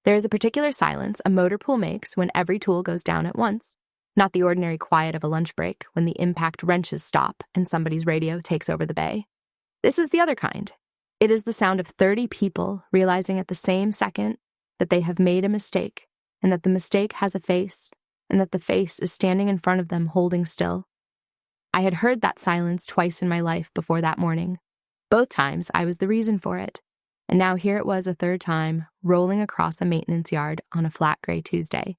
There is a particular silence a motor pool makes when every tool goes down at once, not the ordinary quiet of a lunch break when the impact wrenches stop and somebody's radio takes over the bay. This is the other kind. It is the sound of 30 people realizing at the same second that they have made a mistake, and that the mistake has a face, and that the face is standing in front of them holding still. I had heard that silence twice in my life before that morning. Both times I was the reason for it, and now here it was a third time, rolling across a maintenance yard on a flat gray Tuesday.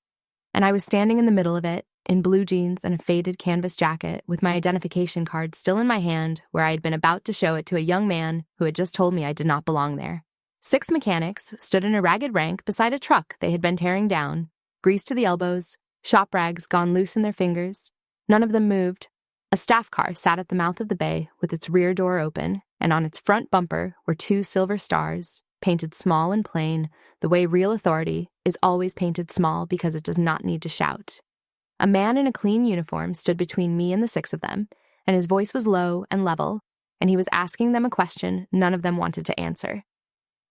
And I was standing in the middle of it, in blue jeans and a faded canvas jacket, with my identification card still in my hand, where I had been about to show it to a young man who had just told me I did not belong there. 6 mechanics stood in a ragged rank beside a truck they had been tearing down, greased to the elbows, shop rags gone loose in their fingers. None of them moved. A staff car sat at the mouth of the bay with its rear door open, and on its front bumper were 2 silver stars, painted small and plain, the way real authority is always painted small because it does not need to shout. A man in a clean uniform stood between me and the 6 of them, and his voice was low and level, and he was asking them a question none of them wanted to answer.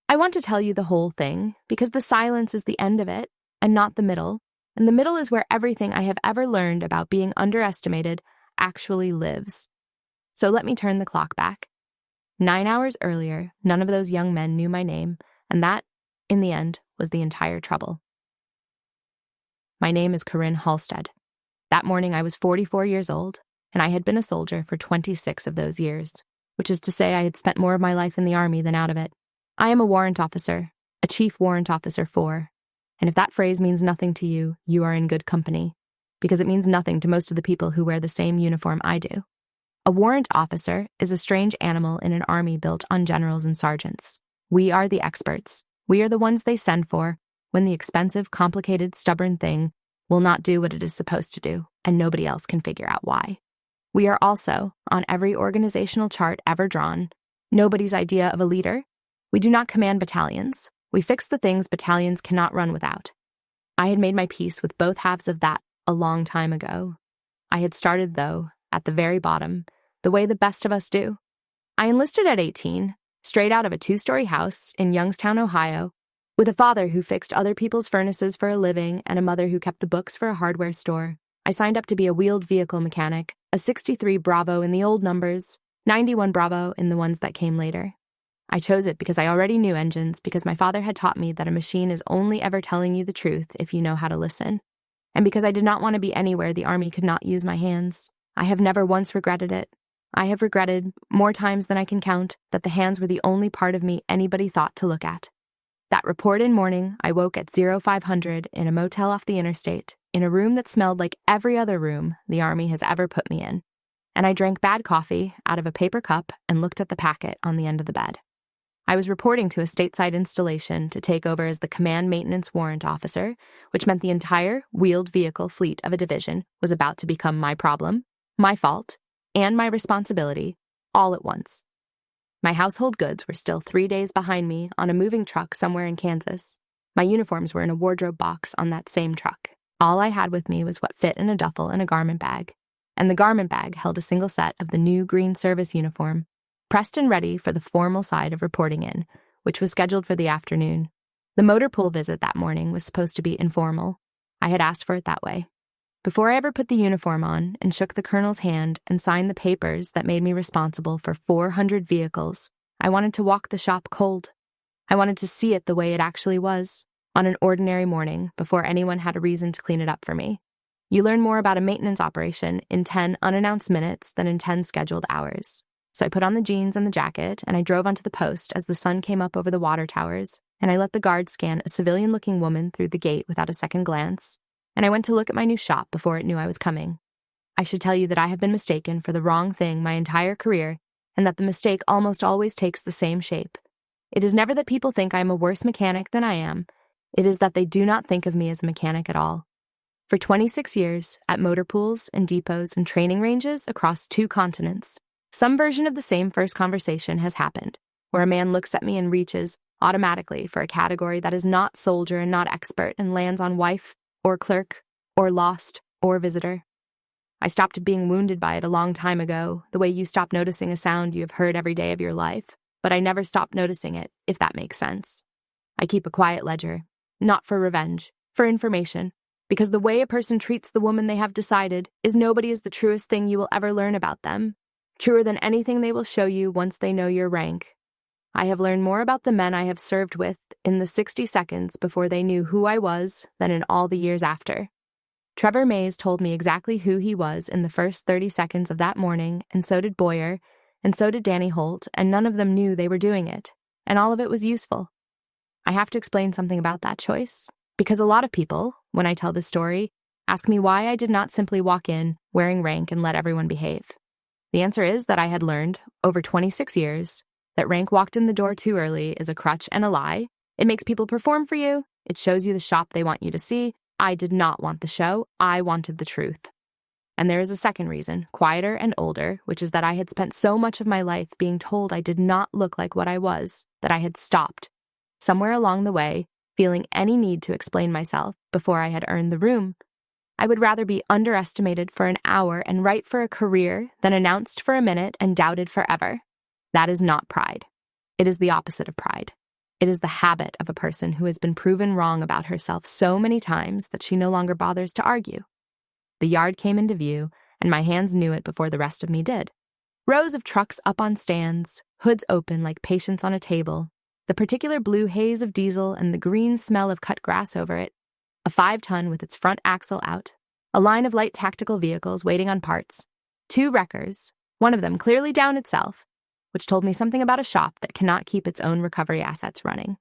I want to tell you the whole thing, because the silence is the end of it, and not the middle, and the middle is where everything I have ever learned about being underestimated actually lives. So let me turn the clock back. 9 hours earlier, none of those young men knew my name, and that, in the end, was the entire trouble. My name is Corinne Halstead. That morning I was 44 years old, and I had been a soldier for 26 of those years, which is to say I had spent more of my life in the Army than out of it. I am a warrant officer, a chief warrant officer 4, and if that phrase means nothing to you, you are in good company, because it means nothing to most of the people who wear the same uniform I do. A warrant officer is a strange animal in an army built on generals and sergeants. We are the experts. We are the ones they send for when the expensive, complicated, stubborn thing will not do what it is supposed to do, and nobody else can figure out why. We are also, on every organizational chart ever drawn, nobody's idea of a leader. We do not command battalions. We fix the things battalions cannot run without. I had made my peace with both halves of that a long time ago. I had started, though, at the very bottom, the way the best of us do. I enlisted at 18, straight out of a 2-story house in Youngstown, Ohio, with a father who fixed other people's furnaces for a living and a mother who kept the books for a hardware store. I signed up to be a wheeled vehicle mechanic, a 63 Bravo in the old numbers, 91 Bravo in the ones that came later. I chose it because I already knew engines, because my father had taught me that a machine is only ever telling you the truth if you know how to listen, and because I did not want to be anywhere the Army could not use my hands. I have never once regretted it. I have regretted, more times than I can count, that the hands were the only part of me anybody thought to look at. That report-in morning, I woke at 0500 in a motel off the interstate, in a room that smelled like every other room the Army has ever put me in, and I drank bad coffee out of a paper cup and looked at the packet on the end of the bed. I was reporting to a stateside installation to take over as the command maintenance warrant officer, which meant the entire wheeled vehicle fleet of a division was about to become my problem, my fault, and my responsibility, all at once. My household goods were still 3 days behind me on a moving truck somewhere in Kansas. My uniforms were in a wardrobe box on that same truck. All I had with me was what fit in a duffel and a garment bag, and the garment bag held a single set of the new green service uniform, pressed and ready for the formal side of reporting in, which was scheduled for the afternoon. The motor pool visit that morning was supposed to be informal. I had asked for it that way. Before I ever put the uniform on and shook the colonel's hand and signed the papers that made me responsible for 400 vehicles, I wanted to walk the shop cold. I wanted to see it the way it actually was, on an ordinary morning, before anyone had a reason to clean it up for me. You learn more about a maintenance operation in 10 unannounced minutes than in 10 scheduled hours. So I put on the jeans and the jacket, and I drove onto the post as the sun came up over the water towers, and I let the guard scan a civilian-looking woman through the gate without a second glance, and I went to look at my new shop before it knew I was coming. I should tell you that I have been mistaken for the wrong thing my entire career, and that the mistake almost always takes the same shape. It is never that people think I am a worse mechanic than I am. It is that they do not think of me as a mechanic at all. For 26 years, at motor pools and depots and training ranges across 2 continents, some version of the same first conversation has happened, where a man looks at me and reaches, automatically, for a category that is not soldier and not expert and lands on wife, or clerk, or lost, or visitor. I stopped being wounded by it a long time ago, the way you stop noticing a sound you have heard every day of your life, but I never stopped noticing it, if that makes sense. I keep a quiet ledger. not for revenge, for information. Because the way a person treats the woman they have decided is nobody is the truest thing you will ever learn about them. Truer than anything they will show you once they know your rank. I have learned more about the men I have served with in the 60 seconds before they knew who I was than in all the years after. Trevor Mays told me exactly who he was in the first 30 seconds of that morning, and so did Boyer, and so did Danny Holt, and none of them knew they were doing it, and all of it was useful. I have to explain something about that choice, because a lot of people, when I tell this story, ask me why I did not simply walk in, wearing rank, and let everyone behave. The answer is that I had learned, over 26 years, that rank walked in the door too early is a crutch and a lie. It makes people perform for you. It shows you the shop they want you to see. I did not want the show. I wanted the truth. And there is a second reason, quieter and older, which is that I had spent so much of my life being told I did not look like what I was, that I had stopped, somewhere along the way, feeling any need to explain myself before I had earned the room. I would rather be underestimated for an hour and right for a career than announced for a minute and doubted forever. That is not pride. It is the opposite of pride. It is the habit of a person who has been proven wrong about herself so many times that she no longer bothers to argue. The yard came into view, and my hands knew it before the rest of me did. Rows of trucks up on stands, hoods open like patients on a table, the particular blue haze of diesel and the green smell of cut grass over it, a 5-ton with its front axle out, a line of light tactical vehicles waiting on parts, 2 wreckers, one of them clearly down itself, which told me something about a shop that cannot keep its own recovery assets running.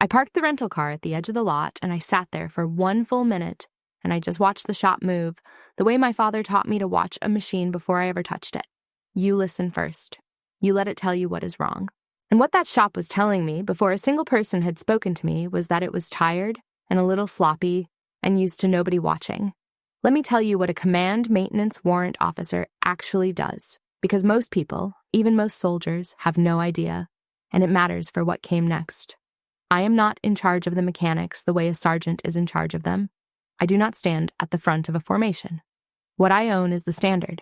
I parked the rental car at the edge of the lot, and I sat there for 1 full minute, and I just watched the shop move, the way my father taught me to watch a machine before I ever touched it. You listen first. You let it tell you what is wrong. And what that shop was telling me before a single person had spoken to me was that it was tired and a little sloppy and used to nobody watching. Let me tell you what a command maintenance warrant officer actually does, because most people, even most soldiers, have no idea, and it matters for what came next. I am not in charge of the mechanics the way a sergeant is in charge of them. I do not stand at the front of a formation. What I own is the standard.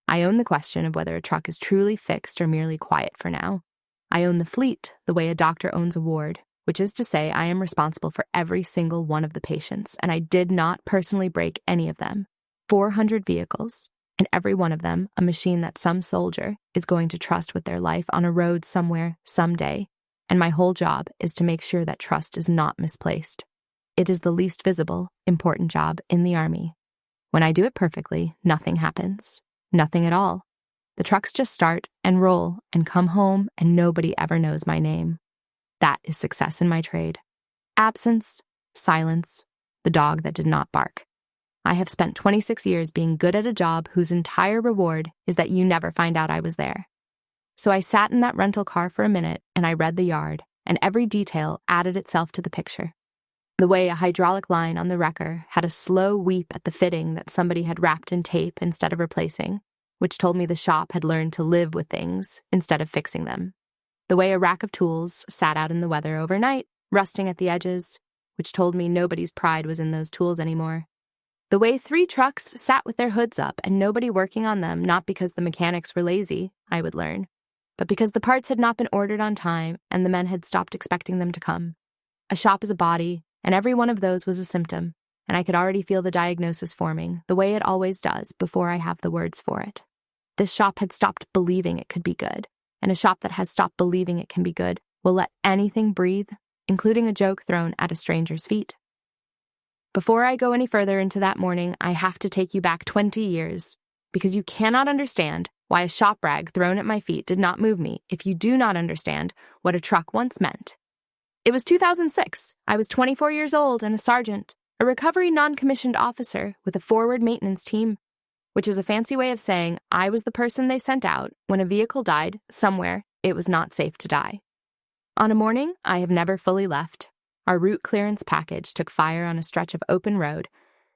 I own the question of whether a truck is truly fixed or merely quiet for now. I own the fleet the way a doctor owns a ward, which is to say I am responsible for every single one of the patients, and I did not personally break any of them. 400 vehicles, and every one of them a machine that some soldier is going to trust with their life on a road somewhere, someday, and my whole job is to make sure that trust is not misplaced. It is the least visible, important job in the Army. When I do it perfectly, nothing happens. Nothing at all. The trucks just start and roll and come home, and nobody ever knows my name. That is success in my trade. Absence, silence, the dog that did not bark. I have spent 26 years being good at a job whose entire reward is that you never find out I was there. So I sat in that rental car for a minute, and I read the yard, and every detail added itself to the picture. The way a hydraulic line on the wrecker had a slow weep at the fitting that somebody had wrapped in tape instead of replacing, which told me the shop had learned to live with things instead of fixing them. The way a rack of tools sat out in the weather overnight, rusting at the edges, which told me nobody's pride was in those tools anymore. The way 3 trucks sat with their hoods up and nobody working on them, not because the mechanics were lazy, I would learn, but because the parts had not been ordered on time and the men had stopped expecting them to come. A shop is a body, and every one of those was a symptom, and I could already feel the diagnosis forming, the way it always does, before I have the words for it. This shop had stopped believing it could be good, and a shop that has stopped believing it can be good will let anything breathe, including a joke thrown at a stranger's feet. Before I go any further into that morning, I have to take you back 20 years, because you cannot understand why a shop rag thrown at my feet did not move me if you do not understand what a truck once meant. It was 2006. I was 24 years old and a sergeant, a recovery non-commissioned officer with a forward maintenance team, which is a fancy way of saying I was the person they sent out when a vehicle died somewhere it was not safe to die. On a morning I have never fully left, our route clearance package took fire on a stretch of open road,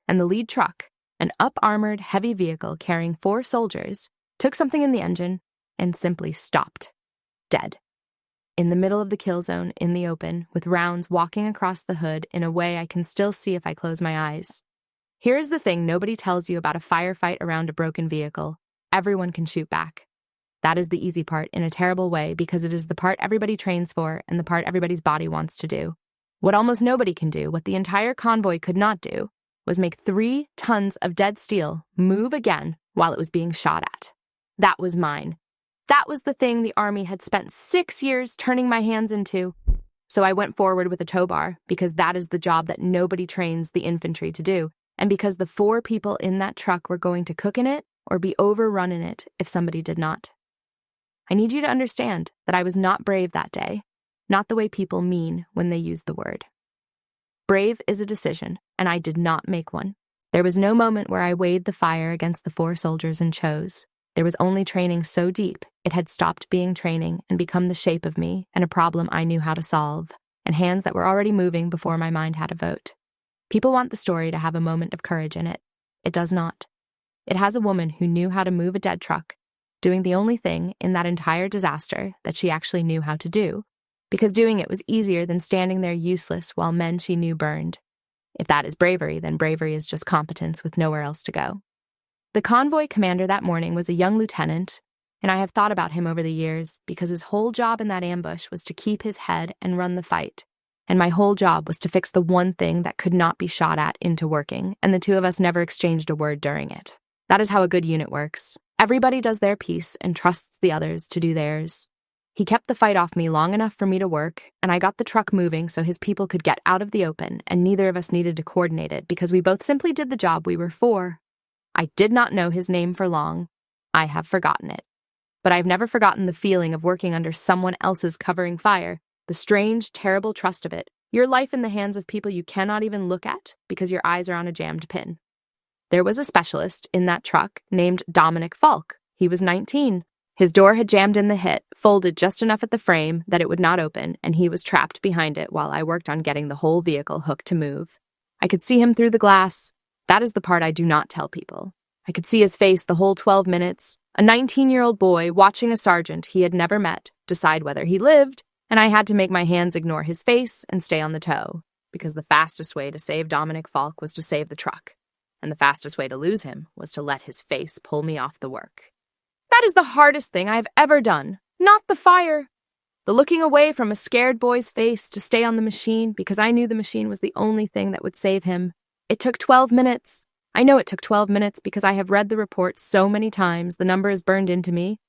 and the lead truck, an up-armored heavy vehicle carrying 4 soldiers, took something in the engine and simply stopped, dead. In the middle of the kill zone, in the open, with rounds walking across the hood in a way I can still see if I close my eyes. Here's the thing nobody tells you about a firefight around a broken vehicle. Everyone can shoot back. That is the easy part in a terrible way because it is the part everybody trains for and the part everybody's body wants to do. What almost nobody can do, what the entire convoy could not do, was make 3 tons of dead steel move again while it was being shot at. That was mine. That was the thing the Army had spent 6 years turning my hands into. So I went forward with a tow bar because that is the job that nobody trains the infantry to do, and because the 4 people in that truck were going to cook in it or be overrun in it if somebody did not. I need you to understand that I was not brave that day, not the way people mean when they use the word. Brave is a decision, and I did not make one. There was no moment where I weighed the fire against the 4 soldiers and chose. There was only training so deep, it had stopped being training and become the shape of me and a problem I knew how to solve, and hands that were already moving before my mind had a vote. People want the story to have a moment of courage in it. It does not. It has a woman who knew how to move a dead truck, doing the only thing in that entire disaster that she actually knew how to do, because doing it was easier than standing there useless while men she knew burned. If that is bravery, then bravery is just competence with nowhere else to go. The convoy commander that morning was a young lieutenant, and I have thought about him over the years because his whole job in that ambush was to keep his head and run the fight, and my whole job was to fix the one thing that could not be shot at into working, and the 2 of us never exchanged a word during it. That is how a good unit works. Everybody does their piece and trusts the others to do theirs. He kept the fight off me long enough for me to work, and I got the truck moving so his people could get out of the open, and neither of us needed to coordinate it because we both simply did the job we were for. I did not know his name for long. I have forgotten it. But I've never forgotten the feeling of working under someone else's covering fire, the strange, terrible trust of it, your life in the hands of people you cannot even look at because your eyes are on a jammed pin. There was a specialist in that truck named Dominic Falk. He was 19. His door had jammed in the hit, folded just enough at the frame that it would not open, and he was trapped behind it while I worked on getting the whole vehicle hooked to move. I could see him through the glass. That is the part I do not tell people. I could see his face the whole 12 minutes, a 19-year-old boy watching a sergeant he had never met decide whether he lived, and I had to make my hands ignore his face and stay on the tow, because the fastest way to save Dominic Falk was to save the truck, and the fastest way to lose him was to let his face pull me off the work. That is the hardest thing I have ever done, not the fire. The looking away from a scared boy's face to stay on the machine because I knew the machine was the only thing that would save him. It took 12 minutes. I know it took 12 minutes because I have read the reports so many times the number is burned into me.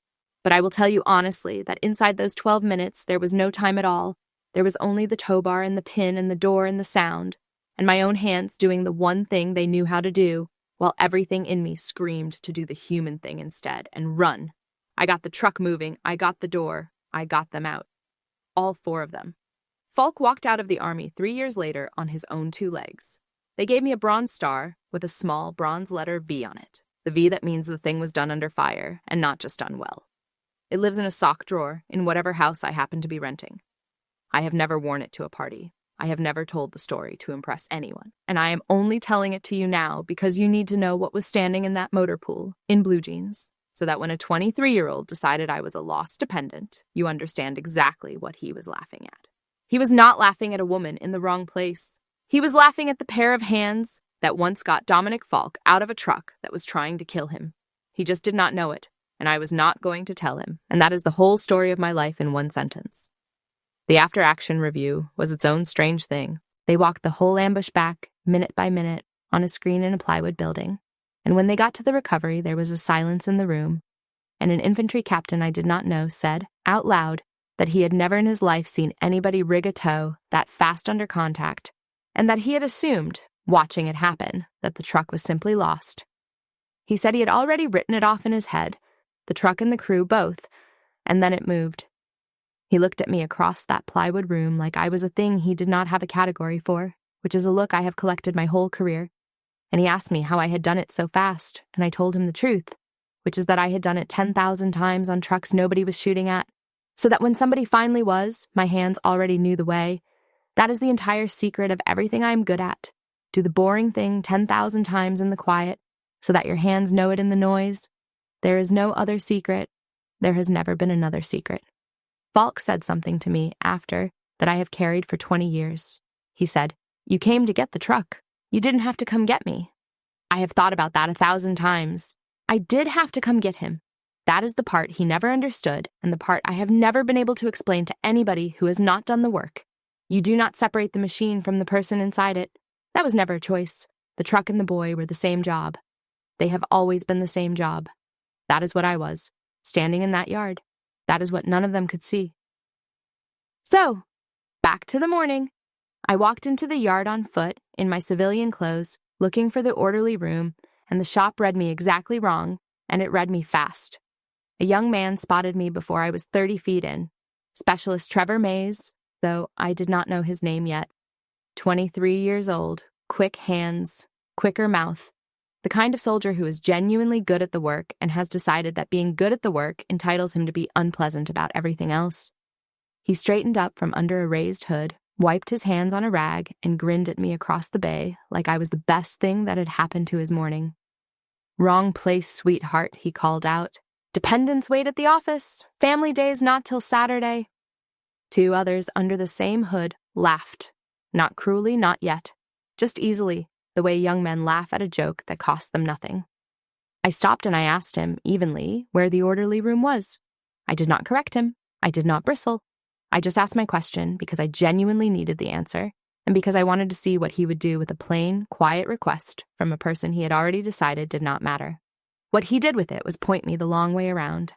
But I will tell you honestly that inside those 12 minutes there was no time at all. There was only the tow bar and the pin and the door and the sound, and my own hands doing the one thing they knew how to do, while everything in me screamed to do the human thing instead and run. I got the truck moving, I got the door, I got them out. All 4 of them. Falk walked out of the Army 3 years later on his own 2 legs. They gave me a bronze star with a small bronze letter V on it, the V that means the thing was done under fire and not just done well. It lives in a sock drawer in whatever house I happen to be renting. I have never worn it to a party. I have never told the story to impress anyone, and I am only telling it to you now because you need to know what was standing in that motor pool in blue jeans, so that when a 23-year-old decided I was a lost dependent, you understand exactly what he was laughing at. He was not laughing at a woman in the wrong place. He was laughing at the pair of hands that once got Dominic Falk out of a truck that was trying to kill him. He just did not know it, and I was not going to tell him, and that is the whole story of my life in one sentence. The after-action review was its own strange thing. They walked the whole ambush back, minute by minute, on a screen in a plywood building, and when they got to the recovery, there was a silence in the room, and an infantry captain I did not know said, out loud, that he had never in his life seen anybody rig a tow that fast under contact, and that he had assumed, watching it happen, that the truck was simply lost. He said he had already written it off in his head, the truck and the crew both, and then it moved. He looked at me across that plywood room like I was a thing he did not have a category for, which is a look I have collected my whole career, and he asked me how I had done it so fast, and I told him the truth, which is that I had done it 10,000 times on trucks nobody was shooting at, so that when somebody finally was, my hands already knew the way. That is the entire secret of everything I am good at. Do the boring thing 10,000 times in the quiet, so that your hands know it in the noise. There is no other secret. There has never been another secret. Falk said something to me after that I have carried for 20 years. He said, "You came to get the truck. You didn't have to come get me." I have thought about that 1,000 times. I did have to come get him. That is the part he never understood, and the part I have never been able to explain to anybody who has not done the work. You do not separate the machine from the person inside it. That was never a choice. The truck and the boy were the same job. They have always been the same job. That is what I was, standing in that yard. That is what none of them could see. So, back to the morning. I walked into the yard on foot, in my civilian clothes, looking for the orderly room, and the shop read me exactly wrong, and it read me fast. A young man spotted me before I was 30 feet in. Specialist Trevor Mays, though I did not know his name yet. 23 years old, quick hands, quicker mouth. The kind of soldier who is genuinely good at the work and has decided that being good at the work entitles him to be unpleasant about everything else. He straightened up from under a raised hood, wiped his hands on a rag, and grinned at me across the bay like I was the best thing that had happened to his morning. "Wrong place, sweetheart," he called out. "Dependents wait at the office. Family day's not till Saturday." Two others under the same hood laughed. Not cruelly, not yet. Just easily, the way young men laugh at a joke that costs them nothing. I stopped and I asked him, evenly, where the orderly room was. I did not correct him. I did not bristle. I just asked my question because I genuinely needed the answer, and because I wanted to see what he would do with a plain, quiet request from a person he had already decided did not matter. What he did with it was point me the long way around.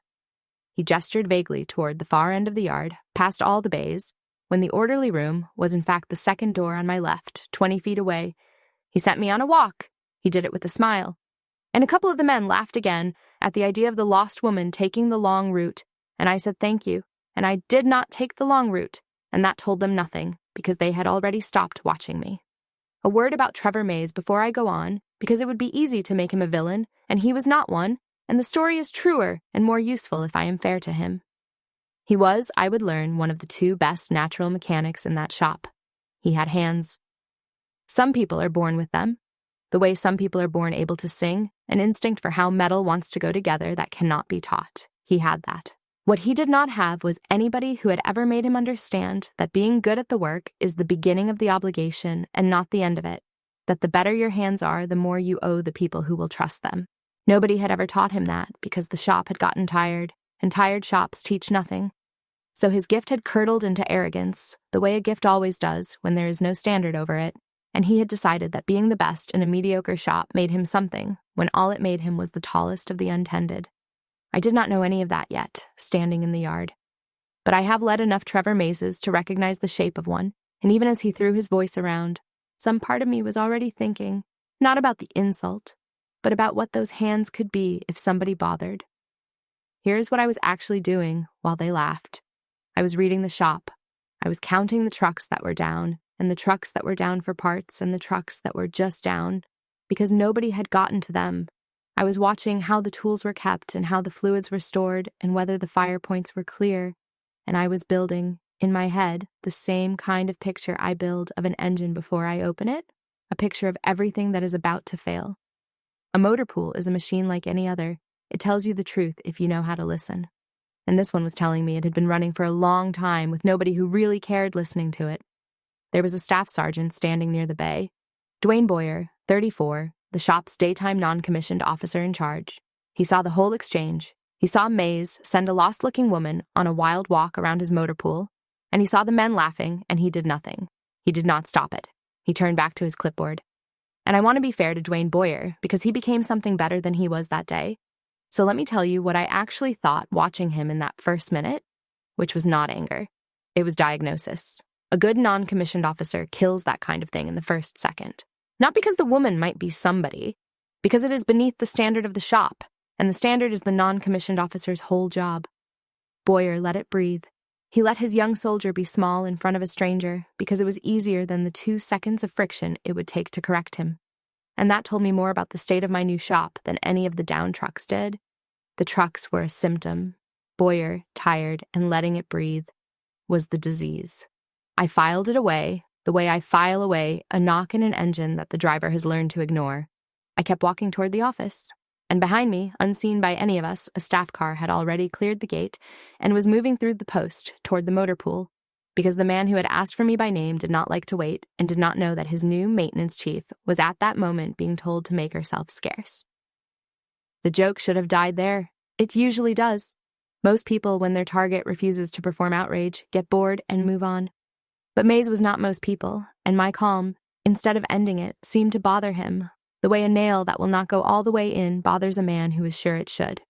He gestured vaguely toward the far end of the yard, past all the bays, when the orderly room was in fact the second door on my left, 20 feet away. He sent me on a walk. He did it with a smile. And a couple of the men laughed again at the idea of the lost woman taking the long route, and I said thank you, and I did not take the long route, and that told them nothing, because they had already stopped watching me. A word about Trevor Mays before I go on, because it would be easy to make him a villain, and he was not one, and the story is truer and more useful if I am fair to him. He was, I would learn, one of the two best natural mechanics in that shop. He had hands. Some people are born with them. The way some people are born able to sing, an instinct for how metal wants to go together that cannot be taught. He had that. What he did not have was anybody who had ever made him understand that being good at the work is the beginning of the obligation and not the end of it, that the better your hands are, the more you owe the people who will trust them. Nobody had ever taught him that because the shop had gotten tired, and tired shops teach nothing. So his gift had curdled into arrogance, the way a gift always does when there is no standard over it, and he had decided that being the best in a mediocre shop made him something when all it made him was the tallest of the untended. I did not know any of that yet, standing in the yard. But I have led enough Trevor Mazes to recognize the shape of one, and even as he threw his voice around, some part of me was already thinking, not about the insult, but about what those hands could be if somebody bothered. Here's what I was actually doing while they laughed. I was reading the shop. I was counting the trucks that were down, and the trucks that were down for parts, and the trucks that were just down, because nobody had gotten to them. I was watching how the tools were kept and how the fluids were stored and whether the fire points were clear, and I was building, in my head, the same kind of picture I build of an engine before I open it, a picture of everything that is about to fail. A motor pool is a machine like any other. It tells you the truth if you know how to listen. And this one was telling me it had been running for a long time with nobody who really cared listening to it. There was a staff sergeant standing near the bay. Dwayne Boyer, 34, the shop's daytime non-commissioned officer in charge. He saw the whole exchange. He saw Mays send a lost-looking woman on a wild walk around his motor pool, and he saw the men laughing, and he did nothing. He did not stop it. He turned back to his clipboard. And I want to be fair to Dwayne Boyer, because he became something better than he was that day. So let me tell you what I actually thought watching him in that first minute, which was not anger. It was diagnosis. A good non-commissioned officer kills that kind of thing in the first second. Not because the woman might be somebody, because it is beneath the standard of the shop, and the standard is the non-commissioned officer's whole job. Boyer let it breathe. He let his young soldier be small in front of a stranger because it was easier than the 2 seconds of friction it would take to correct him. And that told me more about the state of my new shop than any of the down trucks did. The trucks were a symptom. Boyer, tired and letting it breathe, was the disease. I filed it away, the way I file away a knock in an engine that the driver has learned to ignore. I kept walking toward the office, and behind me, unseen by any of us, a staff car had already cleared the gate and was moving through the post toward the motor pool, because the man who had asked for me by name did not like to wait and did not know that his new maintenance chief was at that moment being told to make herself scarce. The joke should have died there. It usually does. Most people, when their target refuses to perform outrage, get bored and move on. But Mays was not most people, and my calm, instead of ending it, seemed to bother him, the way a nail that will not go all the way in bothers a man who is sure it should.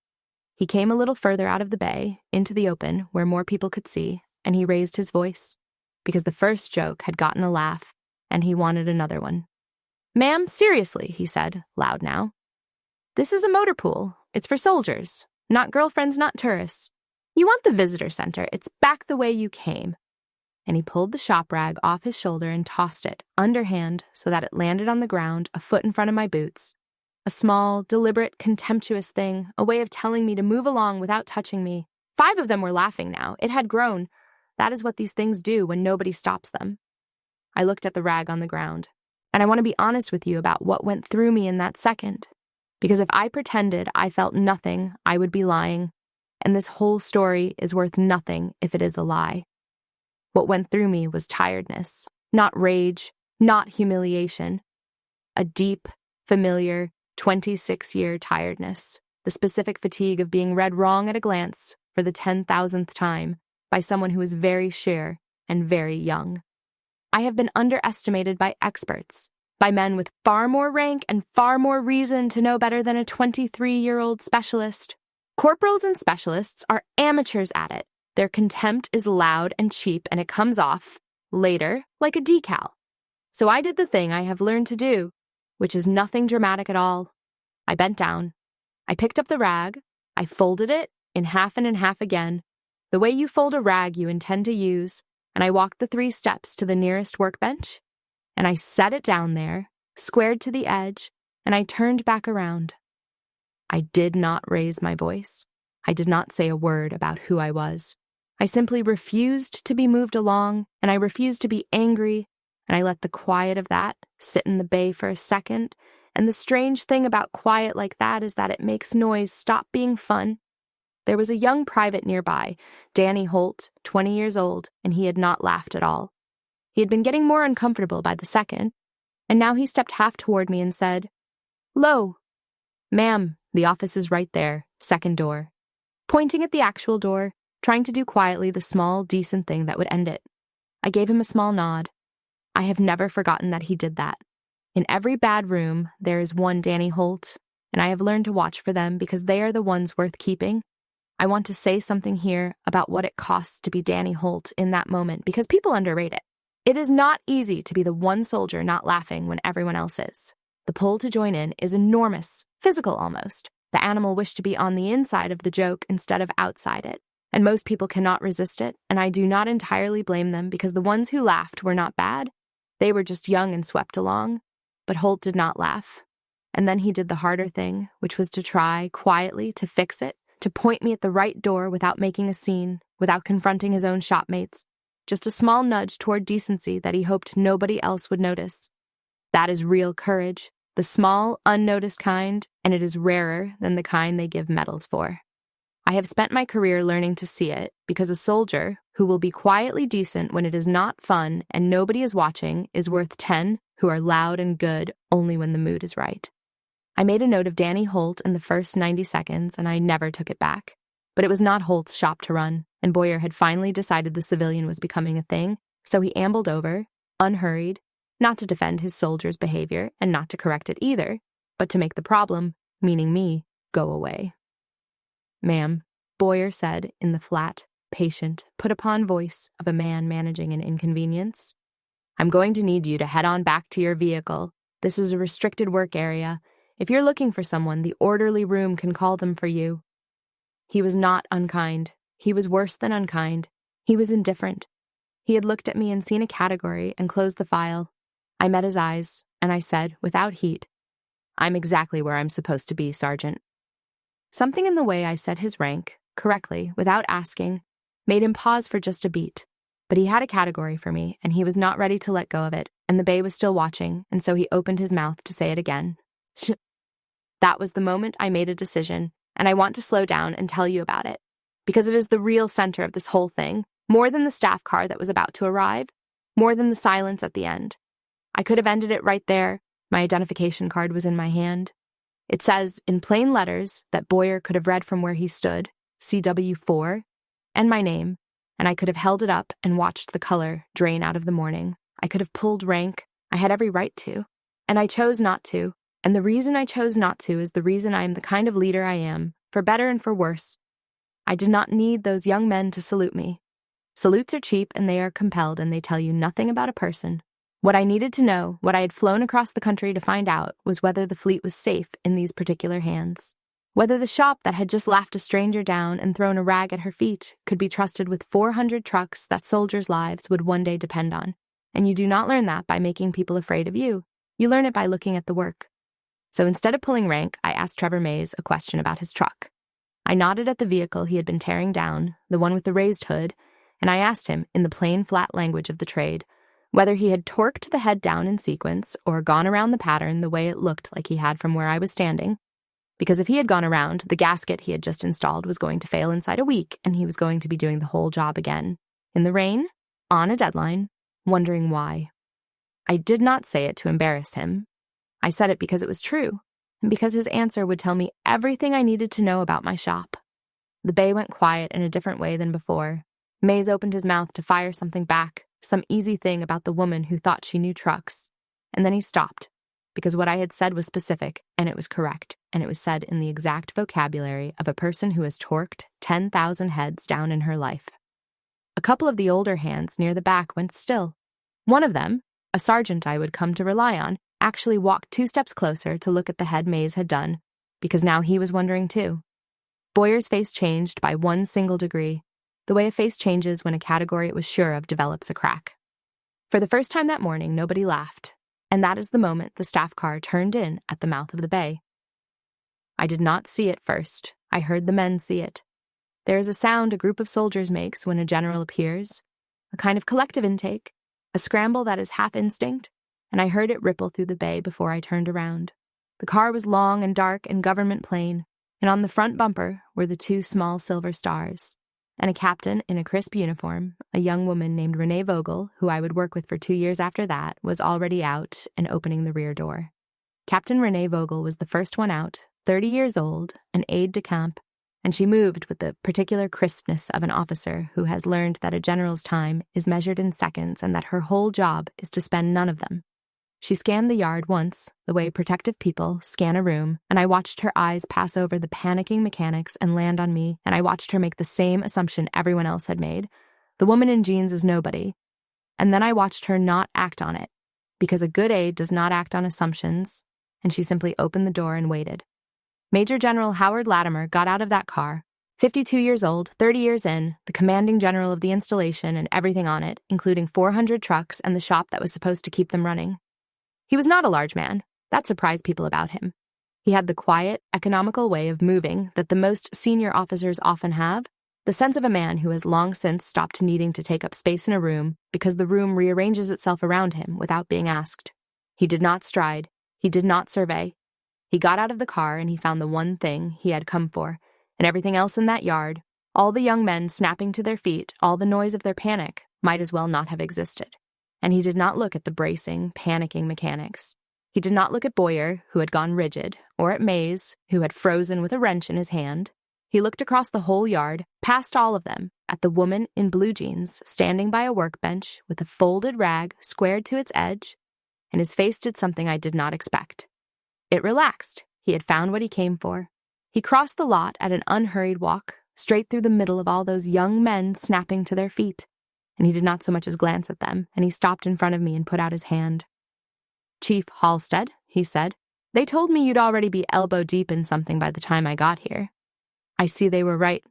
He came a little further out of the bay, into the open, where more people could see, and he raised his voice, because the first joke had gotten a laugh, and he wanted another one. "Ma'am, seriously," he said, loud now. "This is a motor pool. It's for soldiers. Not girlfriends, not tourists. You want the visitor center. It's back the way you came." And he pulled the shop rag off his shoulder and tossed it, underhand, so that it landed on the ground a foot in front of my boots. A small, deliberate, contemptuous thing, a way of telling me to move along without touching me. 5 of them were laughing now. It had grown. That is what these things do when nobody stops them. I looked at the rag on the ground, and I want to be honest with you about what went through me in that second. Because if I pretended I felt nothing, I would be lying, and this whole story is worth nothing if it is a lie. What went through me was tiredness, not rage, not humiliation. A deep, familiar, 26-year tiredness, the specific fatigue of being read wrong at a glance for the 10,000th time by someone who is very sure and very young. I have been underestimated by experts, by men with far more rank and far more reason to know better than a 23-year-old specialist. Corporals and specialists are amateurs at it. Their contempt is loud and cheap, and it comes off, later, like a decal. So I did the thing I have learned to do, which is nothing dramatic at all. I bent down. I picked up the rag. I folded it in half and in half again, the way you fold a rag you intend to use, and I walked the 3 steps to the nearest workbench, and I set it down there, squared to the edge, and I turned back around. I did not raise my voice. I did not say a word about who I was. I simply refused to be moved along, and I refused to be angry, and I let the quiet of that sit in the bay for a second, and the strange thing about quiet like that is that it makes noise stop being fun. There was a young private nearby, Danny Holt, 20 years old, and he had not laughed at all. He had been getting more uncomfortable by the second, and now he stepped half toward me and said, "Lo, ma'am, the office is right there, second door," pointing at the actual door, trying to do quietly the small, decent thing that would end it. I gave him a small nod. I have never forgotten that he did that. In every bad room, there is one Danny Holt, and I have learned to watch for them because they are the ones worth keeping. I want to say something here about what it costs to be Danny Holt in that moment because people underrate it. It is not easy to be the one soldier not laughing when everyone else is. The pull to join in is enormous, physical almost. The animal wished to be on the inside of the joke instead of outside it. And most people cannot resist it, and I do not entirely blame them because the ones who laughed were not bad. They were just young and swept along. But Holt did not laugh. And then he did the harder thing, which was to try, quietly, to fix it, to point me at the right door without making a scene, without confronting his own shopmates. Just a small nudge toward decency that he hoped nobody else would notice. That is real courage, the small, unnoticed kind, and it is rarer than the kind they give medals for. I have spent my career learning to see it because a soldier who will be quietly decent when it is not fun and nobody is watching is worth 10 who are loud and good only when the mood is right. I made a note of Danny Holt in the first 90 seconds, and I never took it back. But it was not Holt's shop to run, and Boyer had finally decided the civilian was becoming a thing, so he ambled over, unhurried, not to defend his soldier's behavior and not to correct it either, but to make the problem, meaning me, go away. "Ma'am," Boyer said in the flat, patient, put-upon voice of a man managing an inconvenience, "I'm going to need you to head on back to your vehicle. This is a restricted work area. If you're looking for someone, the orderly room can call them for you." He was not unkind. He was worse than unkind. He was indifferent. He had looked at me and seen a category and closed the file. I met his eyes, and I said, without heat, "I'm exactly where I'm supposed to be, Sergeant." Something in the way I said his rank, correctly, without asking, made him pause for just a beat. But he had a category for me, and he was not ready to let go of it, and the bay was still watching, and so he opened his mouth to say it again. That was the moment I made a decision, and I want to slow down and tell you about it, because it is the real center of this whole thing, more than the staff car that was about to arrive, more than the silence at the end. I could have ended it right there. My identification card was in my hand. It says, in plain letters that Boyer could have read from where he stood, CW4, and my name, and I could have held it up and watched the color drain out of the morning. I could have pulled rank. I had every right to. And I chose not to. And the reason I chose not to is the reason I am the kind of leader I am, for better and for worse. I did not need those young men to salute me. Salutes are cheap and they are compelled and they tell you nothing about a person. What I needed to know, what I had flown across the country to find out, was whether the fleet was safe in these particular hands. Whether the shop that had just laughed a stranger down and thrown a rag at her feet could be trusted with 400 trucks that soldiers' lives would one day depend on. And you do not learn that by making people afraid of you. You learn it by looking at the work. So instead of pulling rank, I asked Trevor Mays a question about his truck. I nodded at the vehicle he had been tearing down, the one with the raised hood, and I asked him, in the plain, flat language of the trade, whether he had torqued the head down in sequence or gone around the pattern the way it looked like he had from where I was standing. Because if he had gone around, the gasket he had just installed was going to fail inside a week, and he was going to be doing the whole job again. In the rain, on a deadline, wondering why. I did not say it to embarrass him. I said it because it was true, and because his answer would tell me everything I needed to know about my shop. The bay went quiet in a different way than before. Mays opened his mouth to fire something back, some easy thing about the woman who thought she knew trucks. And then he stopped, because what I had said was specific, and it was correct, and it was said in the exact vocabulary of a person who has torqued 10,000 heads down in her life. A couple of the older hands near the back went still. One of them, a sergeant I would come to rely on, actually walked 2 steps closer to look at the head Mays had done, because now he was wondering too. Boyer's face changed by 1 single degree, the way a face changes when a category it was sure of develops a crack. For the first time that morning, nobody laughed, and that is the moment the staff car turned in at the mouth of the bay. I did not see it first. I heard the men see it. There is a sound a group of soldiers makes when a general appears, a kind of collective intake, a scramble that is half instinct, and I heard it ripple through the bay before I turned around. The car was long and dark and government plain, and on the front bumper were the 2 small silver stars, and a captain in a crisp uniform, a young woman named Renee Vogel, who I would work with for 2 years after that, was already out and opening the rear door. Captain Renee Vogel was the first one out, 30 years old, an aide-de-camp, and she moved with the particular crispness of an officer who has learned that a general's time is measured in seconds and that her whole job is to spend none of them. She scanned the yard once, the way protective people scan a room, and I watched her eyes pass over the panicking mechanics and land on me, and I watched her make the same assumption everyone else had made. The woman in jeans is nobody. And then I watched her not act on it, because a good aide does not act on assumptions, and she simply opened the door and waited. Major General Howard Latimer got out of that car, 52 years old, 30 years in, the commanding general of the installation and everything on it, including 400 trucks and the shop that was supposed to keep them running. He was not a large man. That surprised people about him. He had the quiet, economical way of moving that the most senior officers often have, the sense of a man who has long since stopped needing to take up space in a room because the room rearranges itself around him without being asked. He did not stride. He did not survey. He got out of the car and he found the one thing he had come for, and everything else in that yard, all the young men snapping to their feet, all the noise of their panic, might as well not have existed. And he did not look at the bracing, panicking mechanics. He did not look at Boyer, who had gone rigid, or at Mays, who had frozen with a wrench in his hand. He looked across the whole yard, past all of them, at the woman in blue jeans standing by a workbench with a folded rag squared to its edge, and his face did something I did not expect. It relaxed. He had found what he came for. He crossed the lot at an unhurried walk, straight through the middle of all those young men snapping to their feet, and he did not so much as glance at them, and he stopped in front of me and put out his hand. "Chief Halstead," he said, "they told me you'd already be elbow deep in something by the time I got here. I see they were right."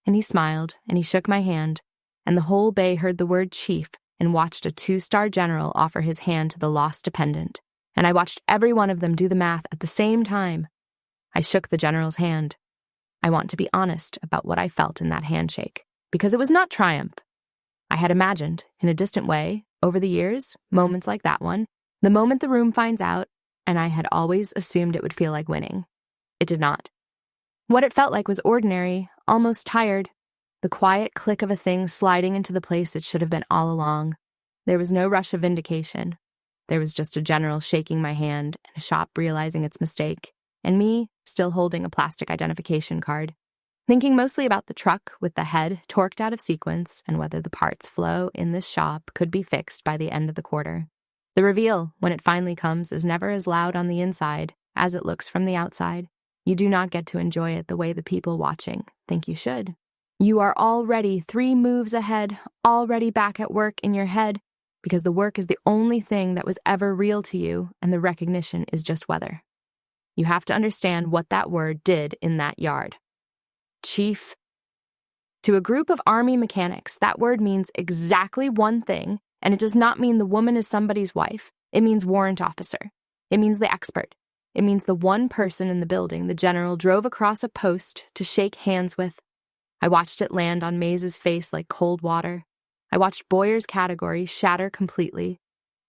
And he smiled, and he shook my hand, and the whole bay heard the word chief and watched a 2-star general offer his hand to the lost dependent, and I watched every one of them do the math at the same time. I shook the general's hand. I want to be honest about what I felt in that handshake, because it was not triumph. I had imagined, in a distant way, over the years, moments like that one, the moment the room finds out, and I had always assumed it would feel like winning. It did not. What it felt like was ordinary, almost tired, the quiet click of a thing sliding into the place it should have been all along. There was no rush of vindication. There was just a general shaking my hand and a shop realizing its mistake, and me still holding a plastic identification card. thinking mostly about the truck with the head torqued out of sequence and whether the parts flow in this shop could be fixed by the end of the quarter. The reveal, when it finally comes, is never as loud on the inside as it looks from the outside. You do not get to enjoy it the way the people watching think you should. You are already 3 moves ahead, already back at work in your head, because the work is the only thing that was ever real to you, and the recognition is just weather. You have to understand what that word did in that yard. Chief. To a group of Army mechanics, that word means exactly one thing, and it does not mean the woman is somebody's wife. It means warrant officer. It means the expert. It means the one person in the building the general drove across a post to shake hands with. I watched it land on Maze's face like cold water. I watched Boyer's category shatter completely.